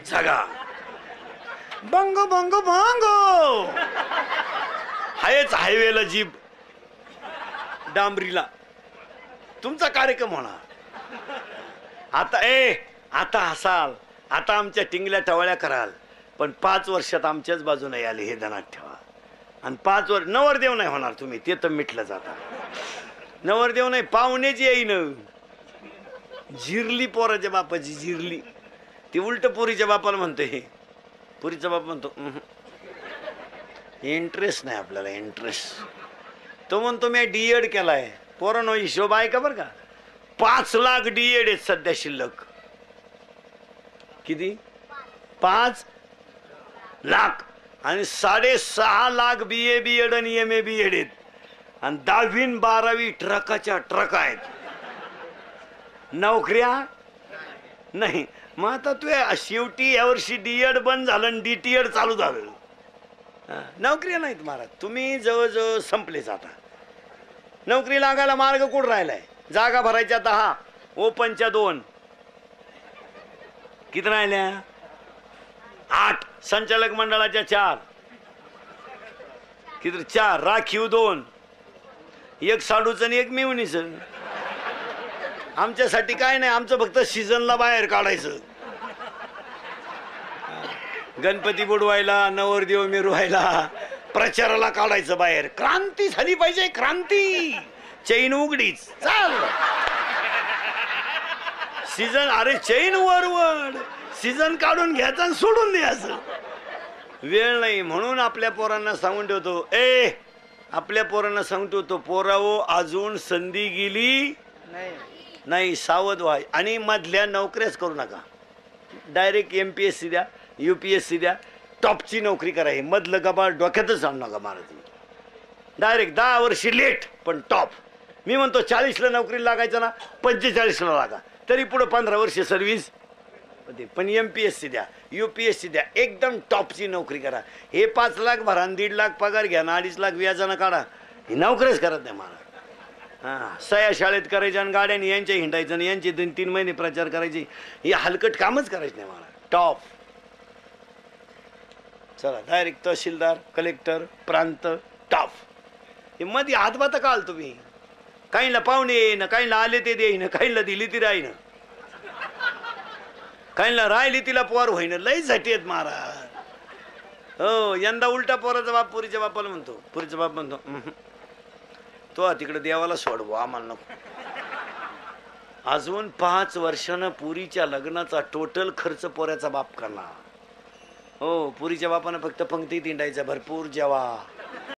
जागा बंग बंग बंग हायच हायवेला जीप डांबरीला तुमचा कार्यक्रम होणार आता आता हसाल आता आमच्या टिंगल्या टवळ्या कराल पण 5 वर्षात आमच्याच बाजूने आले हे ध्यानात ठेवा आणि 5 वर्ष नवरदेव नाही होणार तुम्ही ते तर मिटलं जाता नवरदेव नाही पाहुणेच येईन झिरली पोराच्या बापाची झिरली ती उलट पोरीच्या बापाला म्हणतोय पुरीचा बाप म्हणतो इंटरेस्ट नाही आपल्याला इंटरेस्ट तो म्हणतो मी डीएड केलाय पोरांनो हिशोब आहे का बरं का 5 लाख डीएड आहेत सध्या शिल्लक किती 5 लाख आणि 6.5 लाख BA BEd आणि MA BEd आहेत आणि 10वी 12वी ट्रकाच्या ट्रक आहेत नोकऱ्या नाही मग आता तू शेवटी यावर्षी डीएड बंद झालं आणि DTED चालू झालं नोकऱ्या नाहीत महाराज तुम्ही जवळजवळ संपलेच आता नोकरी लागायला मार्ग कुठं राहिलाय जागा भरायच्या 10 ओपनच्या 2 किती राहिल्या 8 संचालक मंडळाच्या 4 किती 4 राखीव 2 एक साडूचं आणि एक मिवणीचं आमच्यासाठी काय नाही आमचं फक्त सीझनला बाहेर काढायचं गणपती बुडवायला नवरदेव मिरवायला प्रचाराला काढायचं बाहेर क्रांती झाली पाहिजे क्रांती चैन उघडीच चाल सीझन अरे चैन वरवड सीझन काढून घ्यायचं आणि सोडून द्यायचं वेळ नाही म्हणून आपल्या पोरांना सांगून ठेवतो आपल्या पोरांना सांगून ठेवतो पोरावो अजून संधी गेली नाही सावध व्हा आणि मधल्या नोकऱ्याच करू नका डायरेक्ट MPSC द्या UPSC द्या टॉपची नोकरी करा हे मधलं गबाळ डोक्यातच आणू नका महाराज डायरेक्ट 10 वर्षी लेट पण टॉप मी म्हणतो 40ला नोकरी लागायचं ना 45ला लागा तरी पुढे 15 वर्ष सर्व्हिस पण MPSC द्या UPSC द्या एकदम टॉपची नोकरी करा हे 5 लाख भरा 1.5 लाख पगार घ्या ना 2.5 लाख व्याजानं काढा ही नोकरीच करत नाही महाराज सया शाळेत करायच्या आणि गाड्याने यांच्या हिंडायचं आणि यांचे 2-3 महिने प्रचार करायचे हे हलकट कामच करायचं नाही मला टॉप चला डायरेक्ट तहसीलदार कलेक्टर प्रांत टॉप हे मध्ये हातभात काल तुम्ही काहींना पाहुणे येईन काहींना आले ते देईन काहींना दिली ती राहीन काहींना राहिली तिला पोर होईन लई झाटी आहेत महाराज हो यंदा उलटा पोराचा बाप पुरीच्या बापाला म्हणतो पुरीचा बाप म्हणतो तो तिकडे देवाला सोडवो आम्हाला नको अजून 5 वर्षानं पुरीच्या लग्नाचा टोटल खर्च पोऱ्याचा बाप करणार हो पुरीच्या बापानं फक्त पंक्तीत हिंडायचा भरपूर जेवा